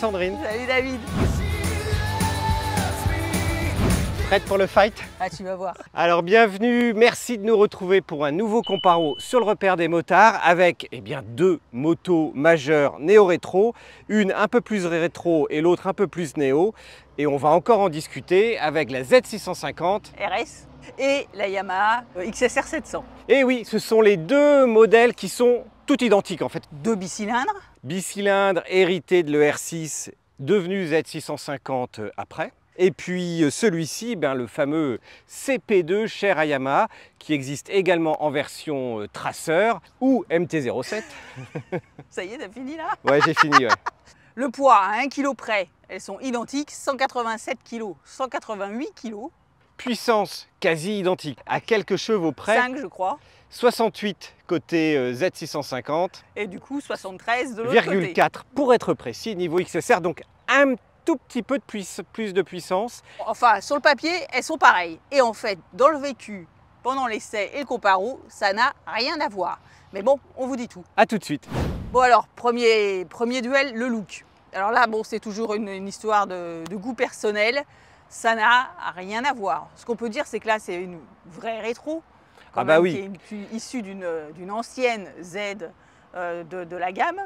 Sandrine. Salut David. Prête pour le fight? Ah, tu vas voir. Alors bienvenue, merci de nous retrouver pour un nouveau comparo sur le repère des motards avec deux motos majeures néo-rétro, une un peu plus rétro et l'autre un peu plus néo. Et on va encore en discuter avec la Z650 RS et la Yamaha XSR 700. Et oui, ce sont les deux modèles qui sont tout identiques en fait. Deux bicylindres. Bicylindre hérité de l'ER6 devenu Z650 après. Et puis celui-ci, le fameux CP2 cher à Yamaha, qui existe également en version traceur ou MT-07. Ça y est, t'as fini là? Ouais, j'ai fini, ouais. Le poids à 1 kg près, elles sont identiques, 187 kg, 188 kg. Puissance quasi identique, à quelques chevaux près. 5 je crois. 68 côté Z650. Et du coup 73 de l'autre côté. 0,4 pour être précis, niveau XSR, donc un tout petit peu de plus de puissance. Enfin, sur le papier, elles sont pareilles. Et en fait, dans le vécu, pendant l'essai et le comparo, ça n'a rien à voir. Mais bon, on vous dit tout. A tout de suite. Bon alors, premier duel, le look. Alors là, bon, c'est toujours une histoire de goût personnel. Ça n'a rien à voir. Ce qu'on peut dire, c'est que là, c'est une vraie rétro. Oui. Qui est issue d'une ancienne Z de la gamme.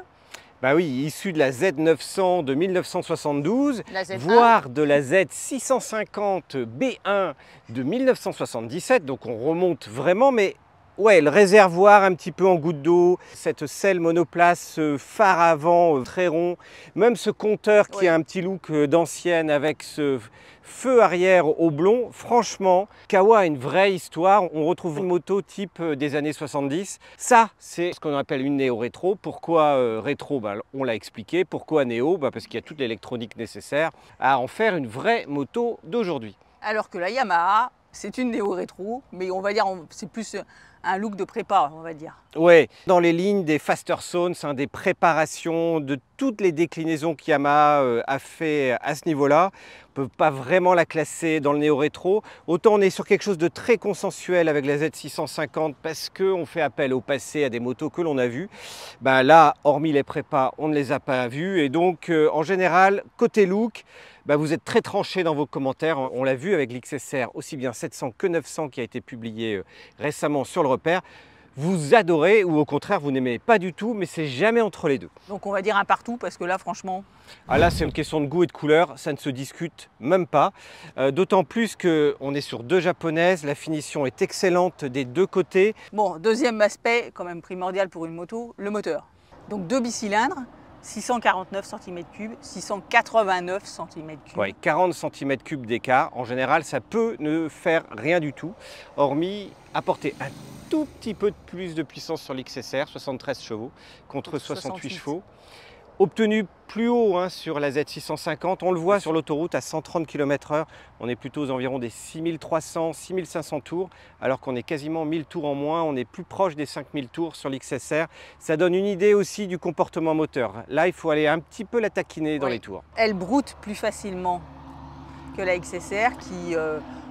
Bah oui, issue de la Z900 de 1972, voire de la Z650 B1 de 1977, donc on remonte vraiment, mais ouais, le réservoir un petit peu en goutte d'eau, cette selle monoplace, ce phare avant très rond, même ce compteur qui a un petit look d'ancienne avec ce feu arrière au blond. Franchement, Kawa a une vraie histoire. On retrouve une moto type des années 70. Ça, c'est ce qu'on appelle une néo-rétro. Pourquoi rétro? On l'a expliqué. Pourquoi néo? Parce qu'il y a toute l'électronique nécessaire à en faire une vraie moto d'aujourd'hui. Alors que la Yamaha, c'est une néo-rétro, mais on va dire c'est plus un look de prépa, on va dire. Ouais, dans les lignes des Faster Zones, des préparations, de toutes les déclinaisons qu'Yamaha a fait à ce niveau-là, on ne peut pas vraiment la classer dans le néo-rétro. Autant on est sur quelque chose de très consensuel avec la Z650 parce qu'on fait appel au passé à des motos que l'on a vues. Là, hormis les prépas, on ne les a pas vues. Et donc, en général, côté look, vous êtes très tranché dans vos commentaires. On l'a vu avec l'XSR, aussi bien 700 que 900 qui a été publié récemment sur le repère. Vous adorez ou au contraire vous n'aimez pas du tout, mais c'est jamais entre les deux. Donc on va dire un partout parce que là franchement... Là c'est une question de goût et de couleur, ça ne se discute même pas. D'autant plus qu'on est sur deux japonaises, la finition est excellente des deux côtés. Bon, deuxième aspect quand même primordial pour une moto, le moteur. Donc deux bicylindres. 649 cm3, 689 cm3. Ouais, 40 cm3 d'écart. En général, ça peut ne faire rien du tout, hormis apporter un tout petit peu de plus de puissance sur l'XSR, 73 chevaux contre 68 chevaux. Obtenu plus haut sur la Z650, on le voit sur l'autoroute à 130 km/h, on est plutôt aux environs des 6300, 6500 tours, alors qu'on est quasiment 1000 tours en moins, on est plus proche des 5000 tours sur l'XSR. Ça donne une idée aussi du comportement moteur. Là, il faut aller un petit peu la taquiner dans les tours. Elle broute plus facilement que la XSR qui,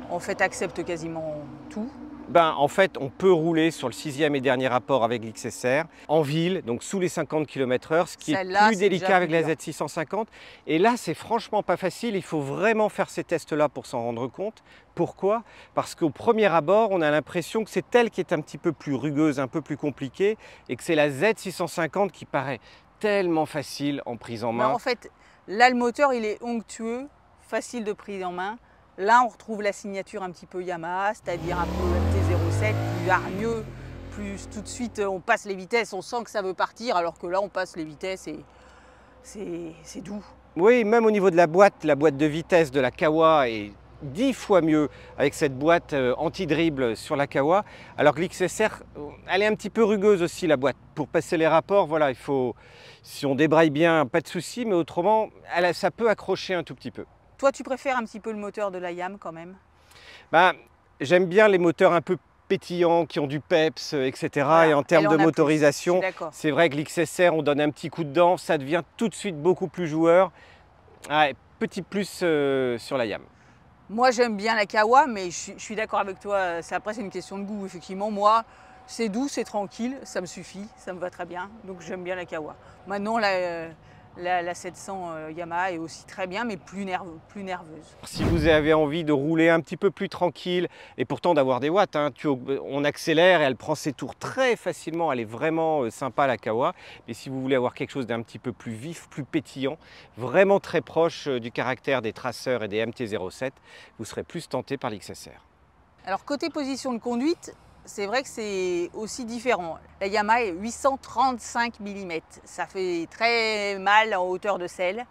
en fait, accepte quasiment tout. En fait, on peut rouler sur le 6e et dernier rapport avec l'XSR en ville, donc sous les 50 km/h, ce qui est plus délicat avec la Z650. Et là, c'est franchement pas facile. Il faut vraiment faire ces tests-là pour s'en rendre compte. Pourquoi? Parce qu'au premier abord, on a l'impression que c'est elle qui est un petit peu plus rugueuse, un peu plus compliquée, et que c'est la Z650 qui paraît tellement facile en prise en main. En fait, là, le moteur, il est onctueux, facile de prise en main. Là, on retrouve la signature un petit peu Yamaha, c'est-à-dire un peu MT-07, plus hargneux, plus tout de suite on passe les vitesses, on sent que ça veut partir, alors que là on passe les vitesses et c'est doux. Oui, même au niveau de la boîte de vitesse de la Kawa est 10 fois mieux avec cette boîte anti-dribble sur la Kawa, alors que l'XSR, elle est un petit peu rugueuse aussi la boîte. Pour passer les rapports, voilà, il faut, si on débraille bien, pas de souci, mais autrement, ça peut accrocher un tout petit peu. Toi, tu préfères un petit peu le moteur de la Yam quand même? J'aime bien les moteurs un peu pétillants, qui ont du peps, etc. Voilà. Et en termes de motorisation, c'est vrai que l'XSR, on donne un petit coup de dent, ça devient tout de suite beaucoup plus joueur. Ouais, petit plus sur la Yam. Moi, j'aime bien la Kawa, mais je suis d'accord avec toi. Après, c'est une question de goût. Effectivement, moi, c'est doux, c'est tranquille, ça me suffit, ça me va très bien. Donc, j'aime bien la Kawa. Maintenant, La 700 Yamaha est aussi très bien, mais plus nerveuse. Si vous avez envie de rouler un petit peu plus tranquille, et pourtant d'avoir des watts, hein, on accélère et elle prend ses tours très facilement, elle est vraiment sympa la Kawa. Mais si vous voulez avoir quelque chose d'un petit peu plus vif, plus pétillant, vraiment très proche du caractère des Tracer et des MT-07, vous serez plus tenté par l'XSR. Alors côté position de conduite, c'est vrai que c'est aussi différent. La Yamaha est 835 mm, ça fait très mal en hauteur de selle.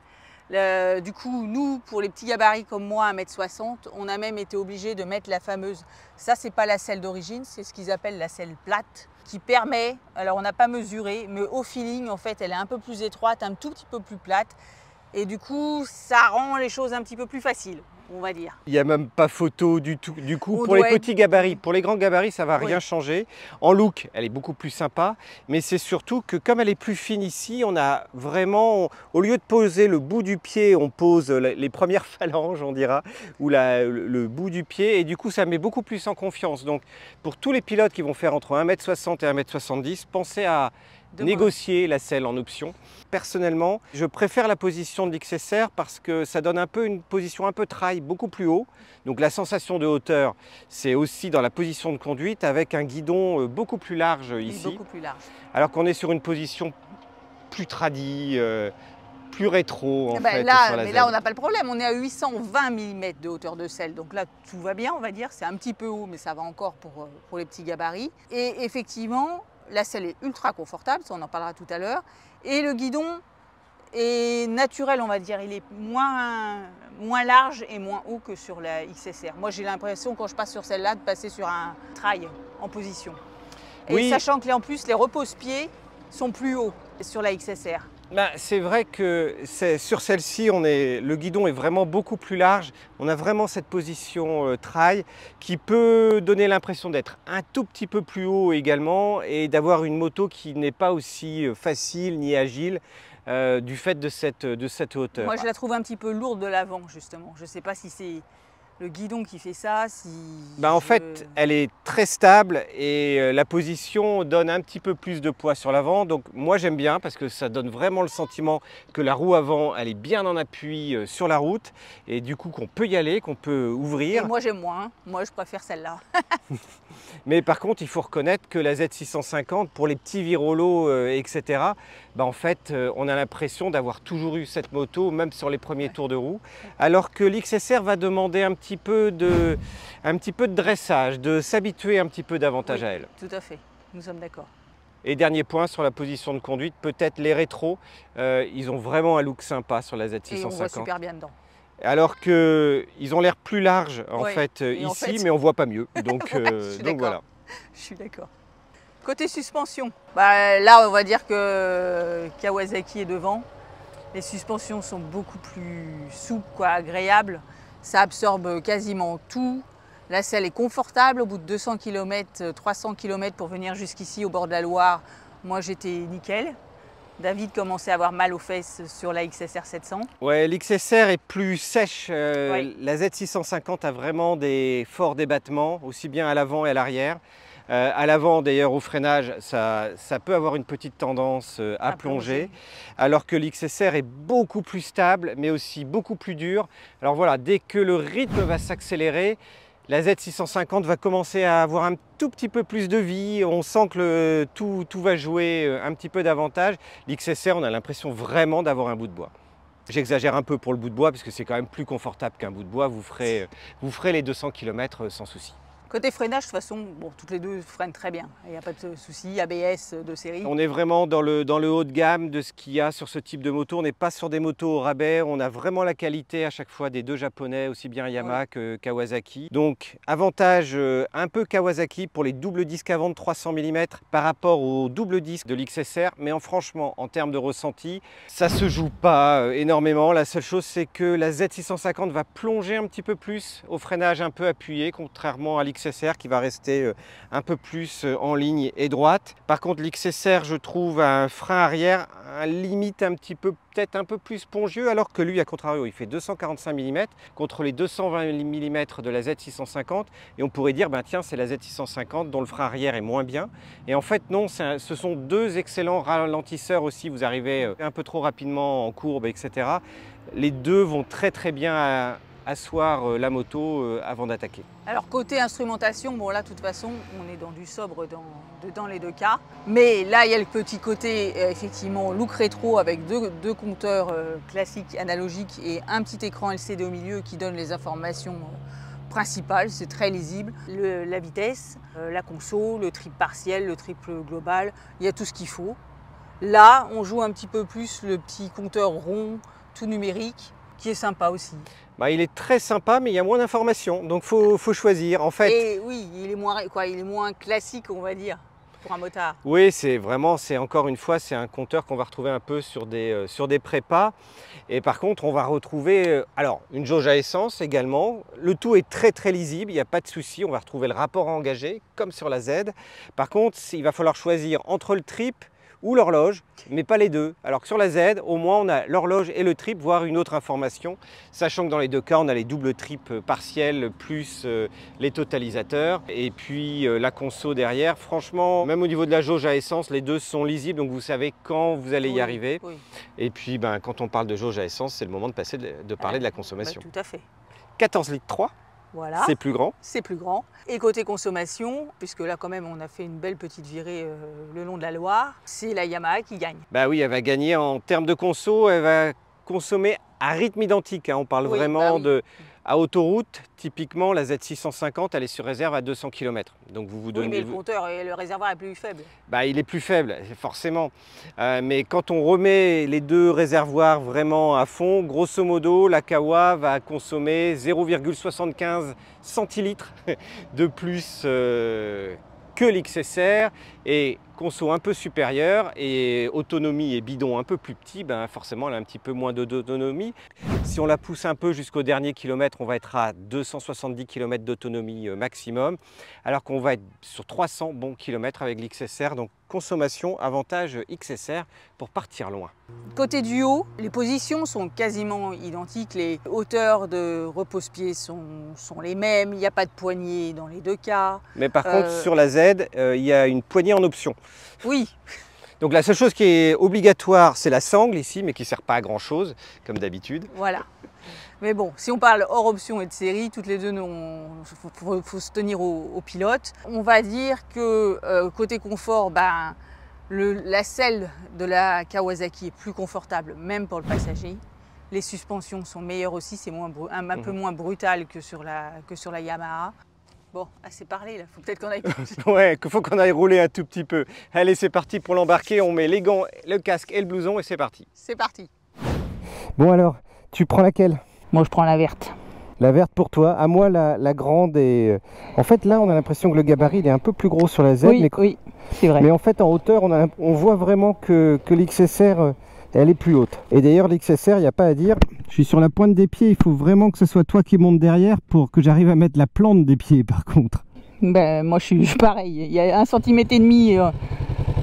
Du coup, nous, pour les petits gabarits comme moi, 1,60 m, on a même été obligé de mettre la fameuse, ça c'est pas la selle d'origine, c'est ce qu'ils appellent la selle plate, qui permet, alors on n'a pas mesuré, mais au feeling, en fait, elle est un peu plus étroite, un tout petit peu plus plate, et du coup, ça rend les choses un petit peu plus faciles, on va dire. Il n'y a même pas photo du tout. Du coup, pour les petits gabarits, pour les grands gabarits, ça ne va rien changer. En look, elle est beaucoup plus sympa, mais c'est surtout que comme elle est plus fine ici, on a vraiment, au lieu de poser le bout du pied, on pose les premières phalanges, on dira, ou le bout du pied, et du coup, ça met beaucoup plus en confiance. Donc, pour tous les pilotes qui vont faire entre 1,60 m et 1,70 m, pensez à négocier la selle en option. Personnellement, je préfère la position de l'XSR parce que ça donne un peu une position un peu trail, beaucoup plus haut. Donc la sensation de hauteur, c'est aussi dans la position de conduite avec un guidon beaucoup plus large ici. Beaucoup plus large. Alors qu'on est sur une position plus tradie, plus rétro en fait. Là, mais là, on n'a pas le problème. On est à 820 mm de hauteur de selle. Donc là, tout va bien, on va dire. C'est un petit peu haut, mais ça va encore pour les petits gabarits. Et effectivement, la selle est ultra confortable, ça on en parlera tout à l'heure. Et le guidon est naturel, on va dire. Il est moins large et moins haut que sur la XSR. Moi, j'ai l'impression, quand je passe sur celle-là, de passer sur un trail en position. Et sachant que, en plus, les repose-pieds sont plus hauts sur la XSR. C'est vrai que sur celle-ci, le guidon est vraiment beaucoup plus large. On a vraiment cette position trail qui peut donner l'impression d'être un tout petit peu plus haut également et d'avoir une moto qui n'est pas aussi facile ni agile du fait de cette hauteur. Moi, je la trouve un petit peu lourde de l'avant, justement. Je ne sais pas si c'est le guidon qui fait ça. En fait, elle est très stable et la position donne un petit peu plus de poids sur l'avant. Donc moi j'aime bien parce que ça donne vraiment le sentiment que la roue avant, elle est bien en appui sur la route et du coup qu'on peut y aller, qu'on peut ouvrir. Et moi j'aime moins, moi je préfère celle-là. Mais par contre, il faut reconnaître que la Z650, pour les petits virolos, etc., en fait, on a l'impression d'avoir toujours eu cette moto, même sur les premiers tours de roue, alors que l'XSR va demander un petit peu de dressage, de s'habituer un petit peu davantage à elle. Tout à fait, nous sommes d'accord. Et dernier point sur la position de conduite, peut-être les rétros, ils ont vraiment un look sympa sur la Z650. Et on voit super bien dedans. Alors qu'ils ont l'air plus larges en fait ici, mais on ne voit pas mieux. Donc, donc voilà. Je suis d'accord. Côté suspension, là on va dire que Kawasaki est devant. Les suspensions sont beaucoup plus souples, agréables. Ça absorbe quasiment tout. La selle est confortable. Au bout de 200 km, 300 km pour venir jusqu'ici au bord de la Loire, moi j'étais nickel. David commençait à avoir mal aux fesses sur la XSR 700. Ouais, l'XSR est plus sèche. La Z650 a vraiment des forts débattements, aussi bien à l'avant et à l'arrière. À l'avant, d'ailleurs, au freinage, ça peut avoir une petite tendance à plonger. Alors que l'XSR est beaucoup plus stable, mais aussi beaucoup plus dur. Alors voilà, dès que le rythme va s'accélérer, la Z650 va commencer à avoir un tout petit peu plus de vie, on sent que tout va jouer un petit peu davantage. L'XSR, on a l'impression vraiment d'avoir un bout de bois. J'exagère un peu pour le bout de bois parce que c'est quand même plus confortable qu'un bout de bois, vous ferez les 200 km sans souci. Côté freinage, de toute façon, toutes les deux freinent très bien. Il n'y a pas de souci, ABS de série. On est vraiment dans le haut de gamme de ce qu'il y a sur ce type de moto. On n'est pas sur des motos au rabais. On a vraiment la qualité à chaque fois des deux japonais, aussi bien Yamaha que Kawasaki. Donc, avantage un peu Kawasaki pour les doubles disques avant de 300 mm par rapport au double disque de l'XSR. Mais franchement, en termes de ressenti, ça ne se joue pas énormément. La seule chose, c'est que la Z650 va plonger un petit peu plus au freinage un peu appuyé, contrairement à l'XSR l'XSR qui va rester un peu plus en ligne et droite. Par contre, l'XSR, je trouve, a un frein arrière, limite un petit peu, peut-être un peu plus spongieux, alors que lui, à contrario, il fait 245 mm contre les 220 mm de la Z650. Et on pourrait dire, ben tiens, c'est la Z650 dont le frein arrière est moins bien. Et en fait, non, ce sont deux excellents ralentisseurs aussi. Vous arrivez un peu trop rapidement en courbe, etc. Les deux vont très très bien asseoir la moto avant d'attaquer. Alors côté instrumentation, bon là de toute façon on est dans du sobre dans les deux cas. Mais là il y a le petit côté effectivement look rétro avec deux compteurs classiques analogiques et un petit écran LCD au milieu qui donne les informations principales, c'est très lisible. La vitesse, la conso, le trip partiel, le triple global, il y a tout ce qu'il faut. Là on joue un petit peu plus le petit compteur rond, tout numérique, qui est sympa aussi. Bah, il est très sympa, mais il y a moins d'informations, donc faut choisir en fait. Et oui, il est moins classique, on va dire, pour un motard. Oui, c'est encore une fois, c'est un compteur qu'on va retrouver un peu sur des prépas. Et par contre, on va retrouver alors une jauge à essence également. Le tout est très très lisible, il n'y a pas de souci. On va retrouver le rapport engagé, comme sur la Z. Par contre, il va falloir choisir entre le trip ou l'horloge, mais pas les deux. Alors que sur la Z, au moins on a l'horloge et le trip, voire une autre information, sachant que dans les deux cas, on a les doubles trips partiels plus les totalisateurs, et puis la conso derrière. Franchement, même au niveau de la jauge à essence, les deux sont lisibles, donc vous savez quand vous allez y arriver. Oui. Et puis ben, quand on parle de jauge à essence, c'est le moment de parler de la consommation. Bah, tout à fait. 14 litres 3. Voilà. C'est plus grand. C'est plus grand. Et côté consommation, puisque là quand même on a fait une belle petite virée le long de la Loire, c'est la Yamaha qui gagne. Bah oui, elle va gagner en termes de conso, elle va consommer à rythme identique. Hein. On parle vraiment à autoroute, typiquement la Z650, elle est sur réserve à 200 km. Donc vous donnez. Oui, mais le compteur et le réservoir est plus faible. Bah, il est plus faible, forcément. Mais quand on remet les deux réservoirs vraiment à fond, grosso modo, la Kawa va consommer 0,75 centilitres de plus que l'XSR, et conso un peu supérieur et autonomie et bidon un peu plus petit, ben forcément elle a un petit peu moins d'autonomie. Si on la pousse un peu jusqu'au dernier kilomètre, on va être à 270 km d'autonomie maximum, alors qu'on va être sur 300 bons kilomètres avec l'XSR. Donc consommation, avantage XSR pour partir loin. Côté duo, les positions sont quasiment identiques, les hauteurs de repose-pied sont les mêmes, il n'y a pas de poignée dans les deux cas. Mais par contre sur la Z, il y a une poignée en option. Oui. Donc la seule chose qui est obligatoire, c'est la sangle ici, mais qui ne sert pas à grand chose, comme d'habitude. Voilà. Mais bon, si on parle hors option et de série, toutes les deux, il faut se tenir au pilote. On va dire que côté confort, ben, la selle de la Kawasaki est plus confortable, même pour le passager. Les suspensions sont meilleures aussi, c'est un peu moins brutal que sur la Yamaha. Bon, assez parlé là, faut peut-être qu'on aille. Ouais, qu'il faut qu'on aille rouler un tout petit peu. Allez, c'est parti pour l'embarquer, on met les gants, le casque et le blouson et c'est parti. C'est parti. Bon alors, tu prends laquelle? Moi je prends la verte. La verte pour toi, à moi la grande. Et en fait là on a l'impression que le gabarit il est un peu plus gros sur la Z. Oui, mais... oui, c'est vrai. Mais en fait en hauteur on voit vraiment que l'XSR elle est plus haute. Et d'ailleurs l'XSR, il n'y a pas à dire, je suis sur la pointe des pieds, il faut vraiment que ce soit toi qui monte derrière pour que j'arrive à mettre la plante des pieds par contre. Ben moi je suis pareil, il y a 1,5 cm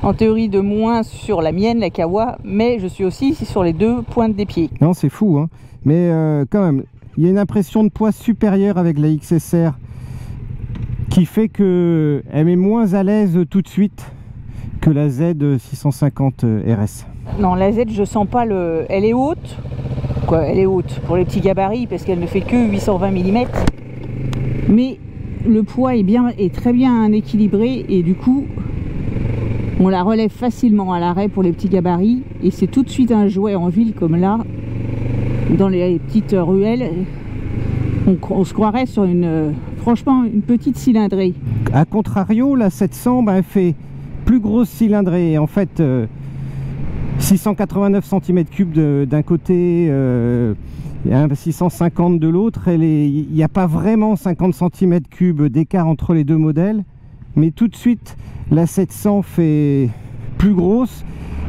en théorie de moins sur la mienne, la Kawa, mais je suis aussi sur les deux pointes des pieds. Non c'est fou hein, mais quand même, il y a une impression de poids supérieure avec la XSR qui fait qu'elle met moins à l'aise tout de suite que la Z650 RS. Non, la Z, je sens pas le... Elle est haute, quoi, elle est haute pour les petits gabarits parce qu'elle ne fait que 820 mm. Mais le poids est très bien équilibré et du coup, on la relève facilement à l'arrêt pour les petits gabarits et c'est tout de suite un jouet en ville comme là, dans les petites ruelles. On se croirait sur franchement, une petite cylindrée. A contrario, la 700, ben, elle fait plus grosse cylindrée. En fait, 689 cm3 d'un côté, 650 de l'autre. Il n'y a pas vraiment 50 cm3 d'écart entre les deux modèles. Mais tout de suite, la 700 fait plus grosse.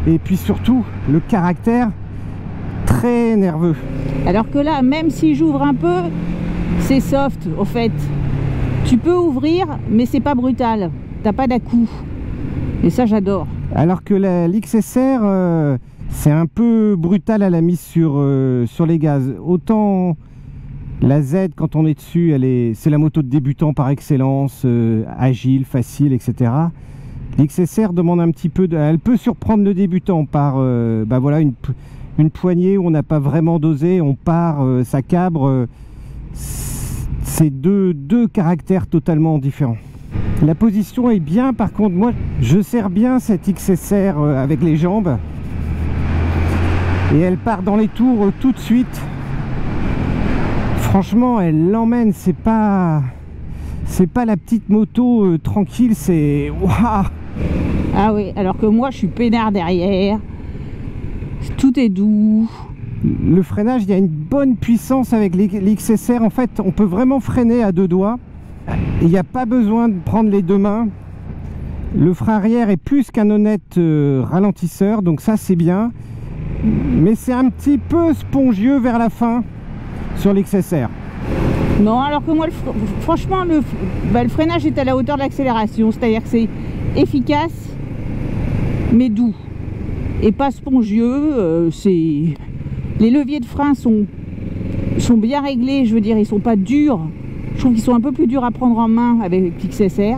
Et puis surtout, le caractère très nerveux. Alors que là, même si j'ouvre un peu, c'est soft, au fait. Tu peux ouvrir, mais c'est pas brutal. T'as pas d'à-coups. Et ça, j'adore. Alors que l'XSR, c'est un peu brutal à la mise sur les gaz. Autant la Z, quand on est dessus, c'est la moto de débutant par excellence, agile, facile, etc. L'XSR demande un petit peu, elle peut surprendre le débutant par voilà, une poignée où on n'a pas vraiment dosé, on part, ça cabre. C'est deux caractères totalement différents. La position est bien, par contre, moi je sers bien cette XSR avec les jambes. Et elle part dans les tours tout de suite. Franchement, elle l'emmène, c'est pas la petite moto tranquille, c'est waouh. Ah oui, alors que moi je suis peinard derrière. Tout est doux. Le freinage, il y a une bonne puissance avec l'XSR. En fait, on peut vraiment freiner à deux doigts. Il n'y a pas besoin de prendre les deux mains. Le frein arrière est plus qu'un honnête ralentisseur, donc ça c'est bien. Mais c'est un petit peu spongieux vers la fin sur l'XSR. Non, alors que moi, franchement, le freinage est à la hauteur de l'accélération. C'est-à-dire que c'est efficace, mais doux. Et pas spongieux. Les leviers de frein sont bien réglés, je veux dire, ils sont pas durs. Je trouve qu'ils sont un peu plus durs à prendre en main avec l'XSR.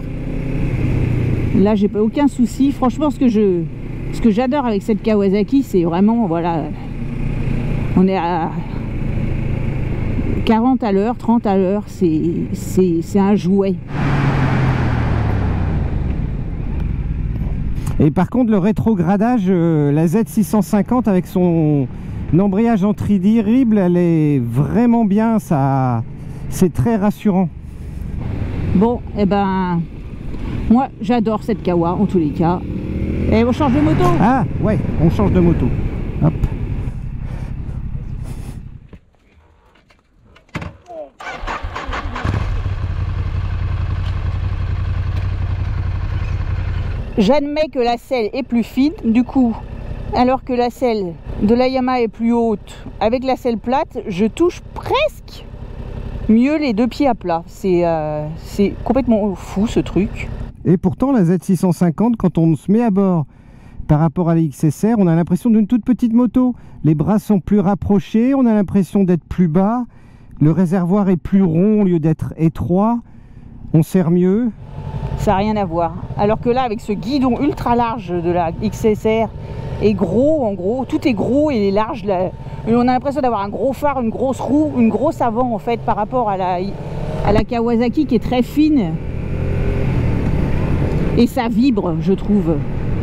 Là, j'ai pas aucun souci. Franchement, ce que j'adore avec cette Kawasaki, c'est vraiment, voilà, on est à 40 à l'heure, 30 à l'heure, c'est un jouet. Et par contre, le rétrogradage, la Z650 avec son embrayage en tri-dirible, elle est vraiment bien, ça, c'est très rassurant. Bon, et ben, moi j'adore cette Kawa en tous les cas. Et on change de moto. Ah ouais, on change de moto. Hop. J'admets que la selle est plus fine, du coup, alors que la selle de la Yamaha est plus haute, avec la selle plate, je touche presque mieux les deux pieds à plat. C'est complètement fou ce truc. Et pourtant la Z650, quand on se met à bord par rapport à la XSR, on a l'impression d'une toute petite moto. Les bras sont plus rapprochés, on a l'impression d'être plus bas, le réservoir est plus rond au lieu d'être étroit, on serre mieux. Ça n'a rien à voir. Alors que là, avec ce guidon ultra large de la XSR, est gros, en gros, tout est gros et large. Là. On a l'impression d'avoir un gros phare, une grosse roue, une grosse avant en fait par rapport à la Kawasaki qui est très fine. Et ça vibre, je trouve.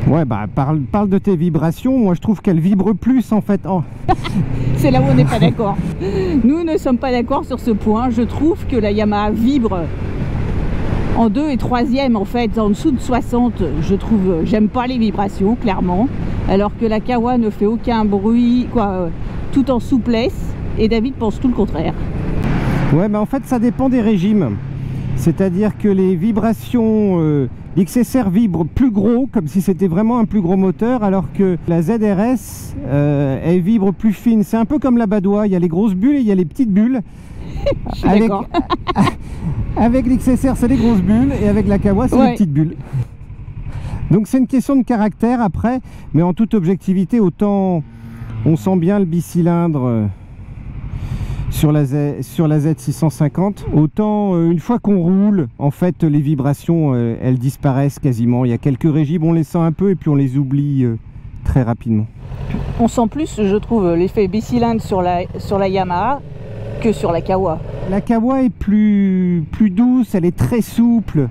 Ouais, bah parle de tes vibrations. Moi, je trouve qu'elle vibre plus en fait. Oh. C'est là où on n'est pas d'accord. Nous ne sommes pas d'accord sur ce point. Je trouve que la Yamaha vibre en 2 et 3e en fait, en dessous de 60. Je trouve, j'aime pas les vibrations, clairement. Alors que la Kawa ne fait aucun bruit, quoi, tout en souplesse. Et David pense tout le contraire. Ouais, mais en fait, ça dépend des régimes. C'est-à-dire que les vibrations, l'XSR vibre plus gros, comme si c'était vraiment un plus gros moteur, alors que la ZRS, elle vibre plus fine. C'est un peu comme la Badois, il y a les grosses bulles et il y a les petites bulles. Je suis d'accord. Avec l'XSR, c'est les grosses bulles, et avec la Kawa, c'est les petites bulles. Donc c'est une question de caractère après, mais en toute objectivité, autant on sent bien le bicylindre sur la Z650, autant une fois qu'on roule, en fait les vibrations elles disparaissent quasiment. Il y a quelques régimes, on les sent un peu et puis on les oublie très rapidement. On sent plus, je trouve, l'effet bicylindre sur la Yamaha que sur la Kawa. La Kawa est plus douce, elle est très souple.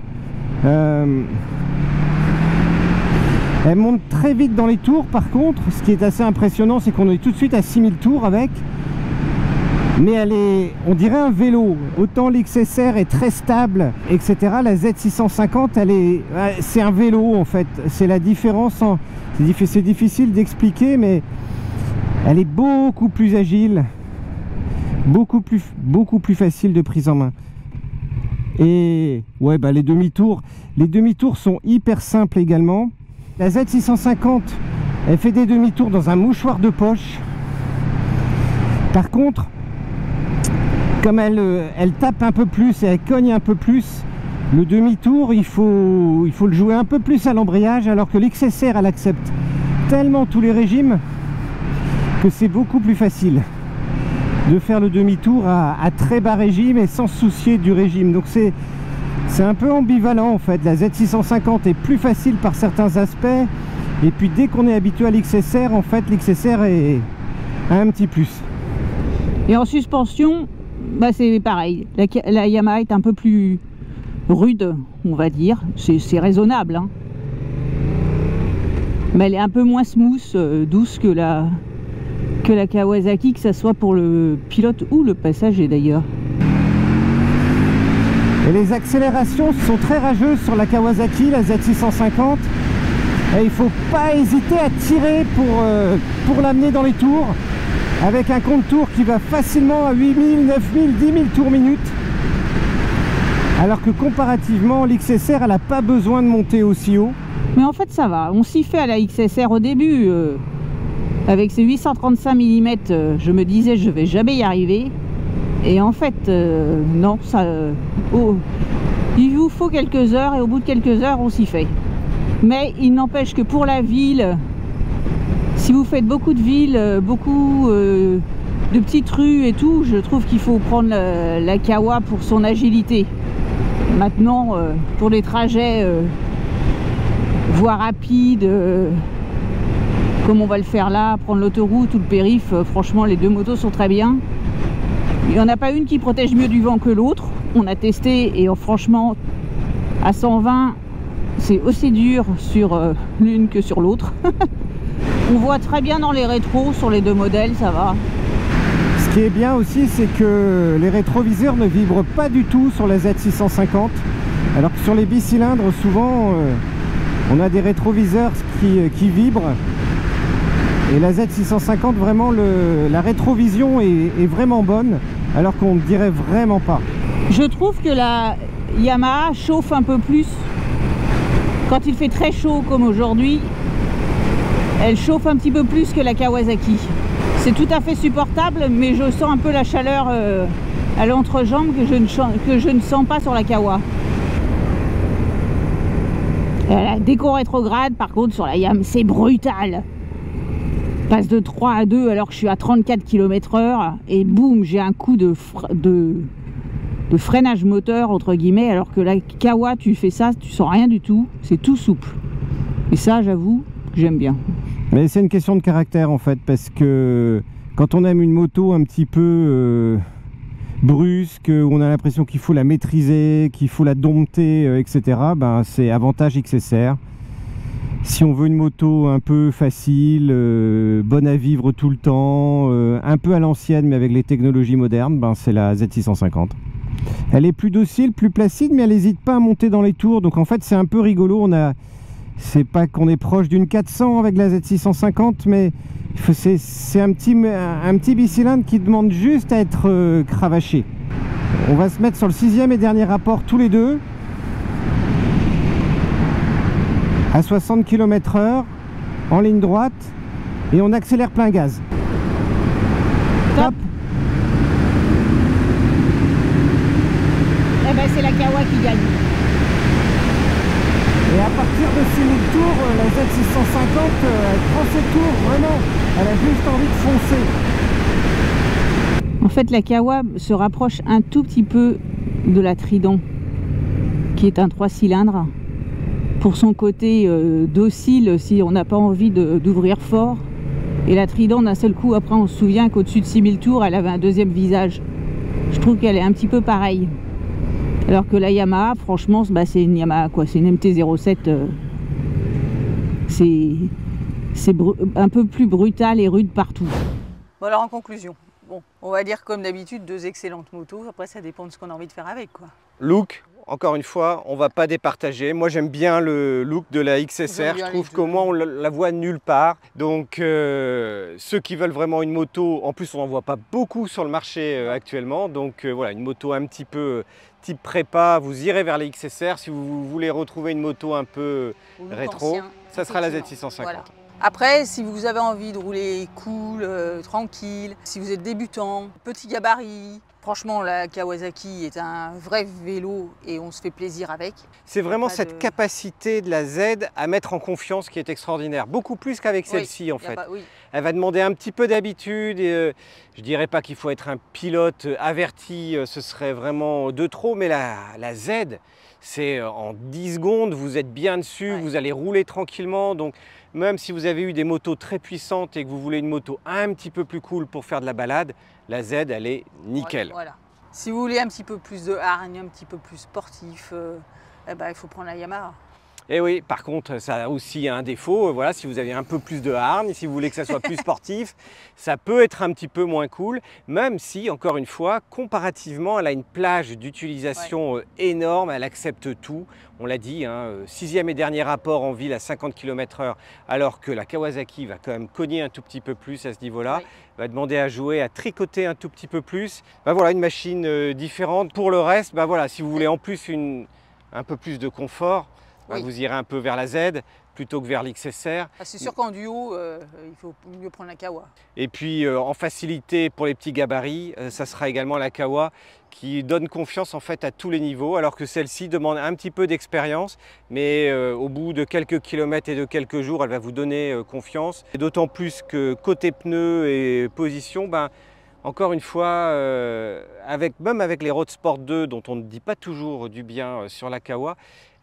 Elle monte très vite dans les tours par contre. Ce qui est assez impressionnant, c'est qu'on est tout de suite à 6000 tours avec. Mais elle est, on dirait un vélo. Autant l'XSR est très stable, etc. La Z650, c'est un vélo en fait. C'est la différence. C'est difficile d'expliquer, mais elle est beaucoup plus agile, beaucoup plus facile de prise en main. Et ouais, bah les demi-tours sont hyper simples également. La Z650, elle fait des demi-tours dans un mouchoir de poche. Par contre, comme elle tape un peu plus et elle cogne un peu plus, Le demi-tour, il faut le jouer un peu plus à l'embrayage, alors que l'XSR, elle accepte tellement tous les régimes que c'est beaucoup plus facile de faire le demi-tour à très bas régime et sans se soucier du régime. Donc c'est un peu ambivalent en fait. La Z650 est plus facile par certains aspects, et puis dès qu'on est habitué à l'XSR, en fait l'XSR a un petit plus. Et en suspension, bah c'est pareil, la Yamaha est un peu plus rude, on va dire, c'est raisonnable, hein. Mais elle est un peu moins smooth, douce que la Kawasaki, que ce soit pour le pilote ou le passager d'ailleurs. Et les accélérations sont très rageuses sur la Kawasaki, la Z650. Et il ne faut pas hésiter à tirer pour l'amener dans les tours, avec un compte tour qui va facilement à 8000, 9000, 10 000 tours minute. Alors que comparativement, l'XSR, elle n'a pas besoin de monter aussi haut. Mais en fait ça va, on s'y fait à la XSR au début. Avec ces 835 mm, je me disais je vais jamais y arriver. Et en fait, non, ça, il vous faut quelques heures, et au bout de quelques heures, on s'y fait. Mais il n'empêche que pour la ville, si vous faites beaucoup de villes, beaucoup de petites rues et tout, je trouve qu'il faut prendre la Kawa pour son agilité. Maintenant, pour les trajets, voie rapide, comme on va le faire là, prendre l'autoroute ou le périph', franchement les deux motos sont très bien. Il n'y en a pas une qui protège mieux du vent que l'autre. On a testé et franchement à 120 c'est aussi dur sur l'une que sur l'autre. On voit très bien dans les rétros sur les deux modèles, ça va. Ce qui est bien aussi, c'est que les rétroviseurs ne vibrent pas du tout sur la Z650, alors que sur les bicylindres souvent on a des rétroviseurs qui vibrent. Et la Z650, vraiment, la rétrovision est vraiment bonne, alors qu'on ne dirait vraiment pas. Je trouve que la Yamaha chauffe un peu plus. Quand il fait très chaud comme aujourd'hui, elle chauffe un petit peu plus que la Kawasaki. C'est tout à fait supportable, mais je sens un peu la chaleur à l'entrejambe que je ne sens pas sur la Kawa. La déco rétrograde, par contre, sur la Yamaha, c'est brutal. Passe de 3 à 2 alors que je suis à 34 km/h et boum, j'ai un coup de freinage moteur entre guillemets, alors que la Kawa, tu fais ça, tu sens rien du tout, c'est tout souple. Et ça, j'avoue que j'aime bien. Mais c'est une question de caractère en fait, parce que quand on aime une moto un petit peu brusque, où on a l'impression qu'il faut la maîtriser, qu'il faut la dompter, etc., ben, c'est avantage XSR. Si on veut une moto un peu facile, bonne à vivre tout le temps, un peu à l'ancienne mais avec les technologies modernes, ben c'est la Z650. Elle est plus docile, plus placide, mais elle n'hésite pas à monter dans les tours. Donc en fait c'est un peu rigolo. C'est pas qu'on est proche d'une 400 avec la Z650, mais c'est un petit bicylindre qui demande juste à être cravaché. On va se mettre sur le 6e et dernier rapport tous les deux. À 60 km/h, en ligne droite, et on accélère plein gaz. Top. Eh ben c'est la Kawa qui gagne. Et à partir de 6000 tours, la Z650, elle prend ses tours, vraiment, elle a juste envie de foncer. En fait, la Kawa se rapproche un tout petit peu de la Trident, qui est un 3 cylindres. Pour son côté docile, si on n'a pas envie d'ouvrir fort. Et la Trident, d'un seul coup, après on se souvient qu'au-dessus de 6000 tours, elle avait un deuxième visage. Je trouve qu'elle est un petit peu pareille. Alors que la Yamaha, franchement, bah, c'est une Yamaha, quoi. C'est une MT-07. C'est un peu plus brutal et rude partout. Bon, alors en conclusion, bon, on va dire comme d'habitude, deux excellentes motos. Après, ça dépend de ce qu'on a envie de faire avec, quoi. Look. Encore une fois, on ne va pas départager. Moi, j'aime bien le look de la XSR. Je trouve qu'au moins, on la voit nulle part. Donc, ceux qui veulent vraiment une moto, en plus, on n'en voit pas beaucoup sur le marché actuellement. Donc, voilà, une moto un petit peu type prépa, vous irez vers la XSR. Si vous voulez retrouver une moto un peu rétro, ancien, ça sera la Z650. Voilà. Après, si vous avez envie de rouler cool, tranquille, si vous êtes débutant, petit gabarit, Franchement, la Kawasaki est un vrai vélo et on se fait plaisir avec. C'est vraiment cette capacité de la Z à mettre en confiance qui est extraordinaire, beaucoup plus qu'avec celle-ci en fait. Elle va demander un petit peu d'habitude et je ne dirais pas qu'il faut être un pilote averti, ce serait vraiment de trop, mais la Z, c'est en 10 secondes, vous êtes bien dessus, vous allez rouler tranquillement. Donc même si vous avez eu des motos très puissantes et que vous voulez une moto un petit peu plus cool pour faire de la balade, la Z, elle est nickel. Voilà. Si vous voulez un petit peu plus de hargne, un petit peu plus sportif, il faut prendre la Yamaha. Et oui, par contre, ça a aussi un défaut. Voilà, si vous avez un peu plus de hargne, si vous voulez que ça soit plus sportif, ça peut être un petit peu moins cool, même si, encore une fois, comparativement, elle a une plage d'utilisation énorme, elle accepte tout. On l'a dit, hein, 6e et dernier rapport en ville à 50 km/h, alors que la Kawasaki va quand même cogner un tout petit peu plus à ce niveau-là, va demander à jouer, à tricoter un tout petit peu plus. Voilà, une machine différente. Pour le reste, voilà, si vous voulez en plus un peu plus de confort, vous irez un peu vers la Z plutôt que vers l'XSR. C'est sûr qu'en duo, il faut mieux prendre la Kawa. Et puis en facilité pour les petits gabarits, ça sera également la Kawa qui donne confiance en fait à tous les niveaux, alors que celle-ci demande un petit peu d'expérience, mais au bout de quelques kilomètres et de quelques jours, elle va vous donner confiance. Et d'autant plus que côté pneus et position, encore une fois, même avec les Road Sport 2, dont on ne dit pas toujours du bien sur la Kawa,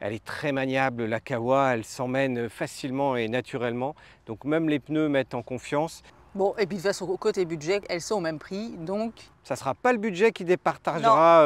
elle est très maniable, la Kawa, elle s'emmène facilement et naturellement. Donc même les pneus mettent en confiance. Bon, et puis de toute façon, côté budget, elles sont au même prix, donc... Ça ne sera pas le budget qui départagera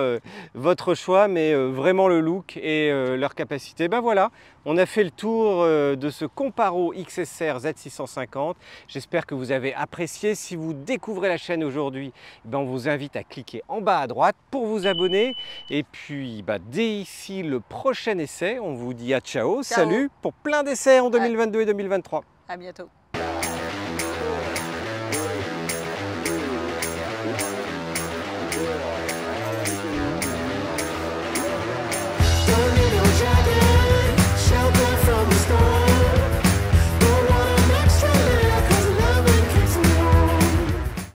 votre choix, mais vraiment le look et leur capacité. Voilà, on a fait le tour de ce Comparo XSR Z650. J'espère que vous avez apprécié. Si vous découvrez la chaîne aujourd'hui, on vous invite à cliquer en bas à droite pour vous abonner. Et puis, dès ici, le prochain essai, on vous dit à ciao, salut, pour plein d'essais en 2022 et 2023. À bientôt.